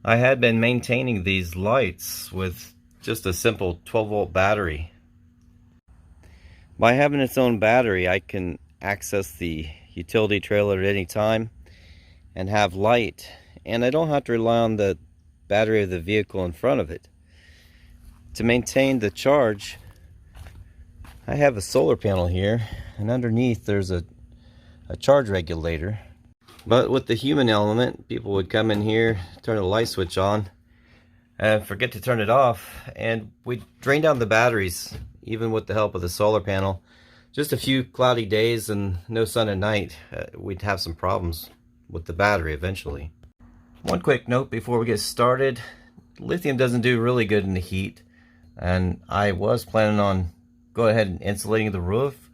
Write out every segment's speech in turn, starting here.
I had been maintaining these lights with just a simple 12-volt battery. By having its own battery, I can access the utility trailer at any time and have light, and I don't have to rely on the battery of the vehicle in front of it. To maintain the charge, I have a solar panel here, and underneath there's a charge regulator. But with the human element, people would come in here, turn the light switch on, and forget to turn it off, and we'd drain down the batteries, even with the help of the solar panel. Just a few cloudy days and no sun at night, we'd have some problems with the battery eventually. One quick note before we get started: lithium doesn't do really good in the heat, and I was planning on going ahead and insulating the roof,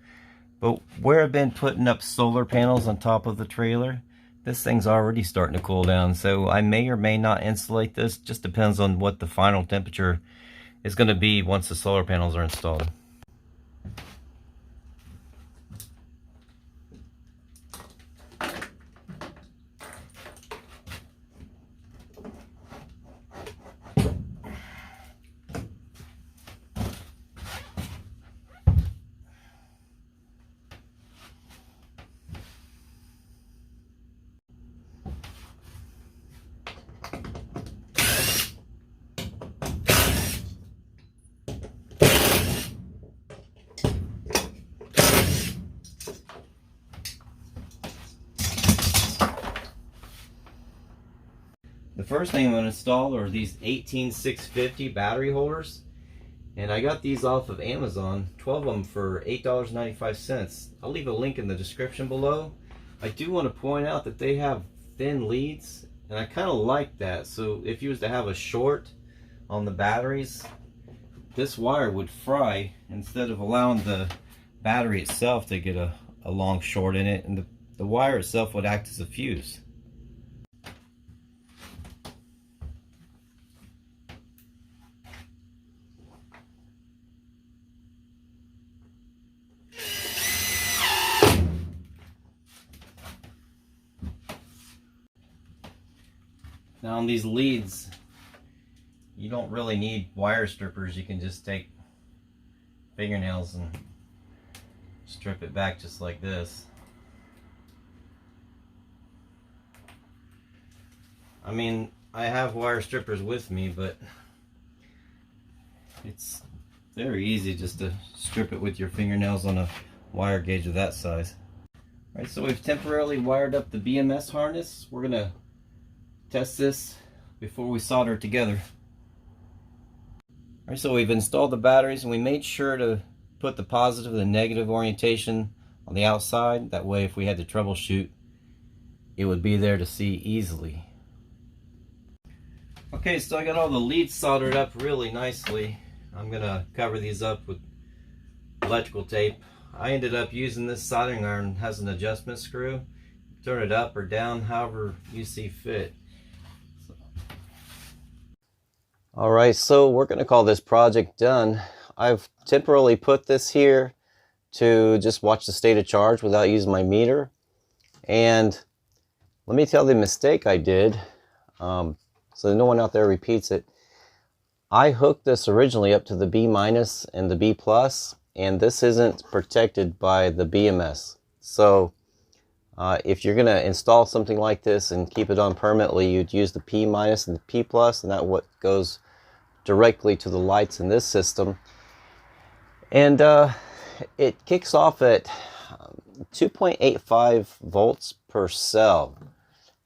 but where I've been putting up solar panels on top of the trailer, this thing's already starting to cool down, so I may or may not insulate this. Just depends on what the final temperature is going to be once the solar panels are installed. The first thing I'm going to install are these 18650 battery holders, and I got these off of Amazon, 12 of them for $8.95. I'll leave a link in the description below. I do want to point out that they have thin leads, and I kind of like that. So if you was to have a short on the batteries, this wire would fry instead of allowing the battery itself to get a long short in it, and the wire itself would act as a fuse. Now on these leads, you don't really need wire strippers. You can just take fingernails and strip it back just like this. I mean, I have wire strippers with me, but it's very easy just to strip it with your fingernails on a wire gauge of that size. Alright, so we've temporarily wired up the BMS harness. We're going to test this before we solder it together. Alright, so we've installed the batteries, and we made sure to put the positive and the negative orientation on the outside. That way if we had to troubleshoot, it would be there to see easily. Okay, so I got all the leads soldered up really nicely. I'm going to cover these up with electrical tape. I ended up using this soldering iron. It has an adjustment screw. Turn it up or down however you see fit. Alright, so we're going to call this project done. I've temporarily put this here to just watch the state of charge without using my meter. And let me tell the mistake I did, so no one out there repeats it. I hooked this originally up to the B- and the B+, and this isn't protected by the BMS. So if you're going to install something like this and keep it on permanently, you'd use the P- and the P+, and that's what goes directly to the lights in this system. And it kicks off at 2.85 volts per cell.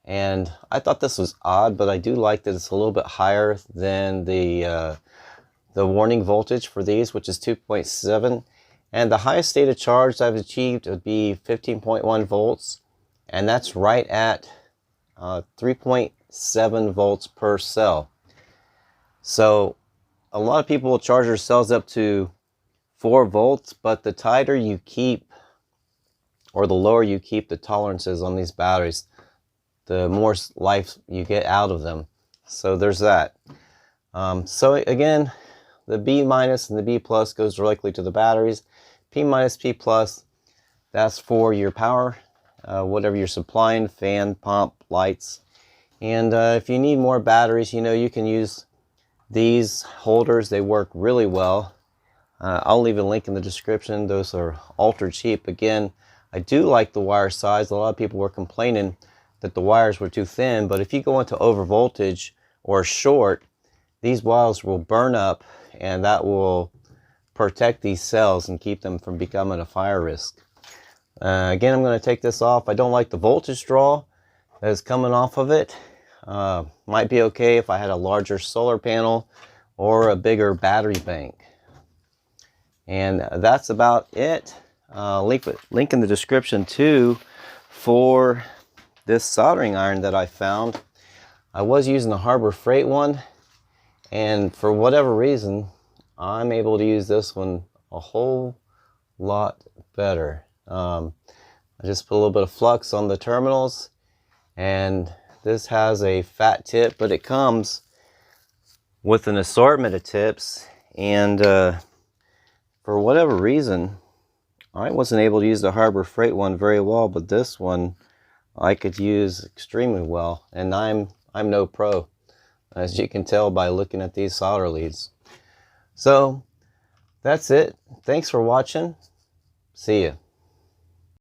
And I thought this was odd, but I do like that it's a little bit higher than the warning voltage for these, which is 2.7. And the highest state of charge I've achieved would be 15.1 volts. And that's right at 3.7 volts per cell. So a lot of people will charge their cells up to 4 volts, but the tighter you keep, or the lower you keep the tolerances on these batteries, the more life you get out of them. So there's that. So again, the B- and the B+ goes directly to the batteries. P-, P+, that's for your power, whatever you're supplying, fan, pump, lights. And if you need more batteries, you know, you can use these holders. They work really well. I'll leave a link in the description. Those are ultra cheap. Again, I do like the wire size. A lot of people were complaining that the wires were too thin, but if you go into over voltage or short, these wires will burn up, and that will protect these cells and keep them from becoming a fire risk. Again, I'm going to take this off. I don't like the voltage draw that is coming off of it. Might be okay if I had a larger solar panel or a bigger battery bank. And that's about it. Link in the description too for this soldering iron that I found. I was using the Harbor Freight one, and for whatever reason I'm able to use this one a whole lot better. I just put a little bit of flux on the terminals, and this has a fat tip, but it comes with an assortment of tips, and for whatever reason I wasn't able to use the Harbor Freight one very well, but this one I could use extremely well, and I'm no pro, as you can tell by looking at these solder leads. So that's it. Thanks for watching. See ya.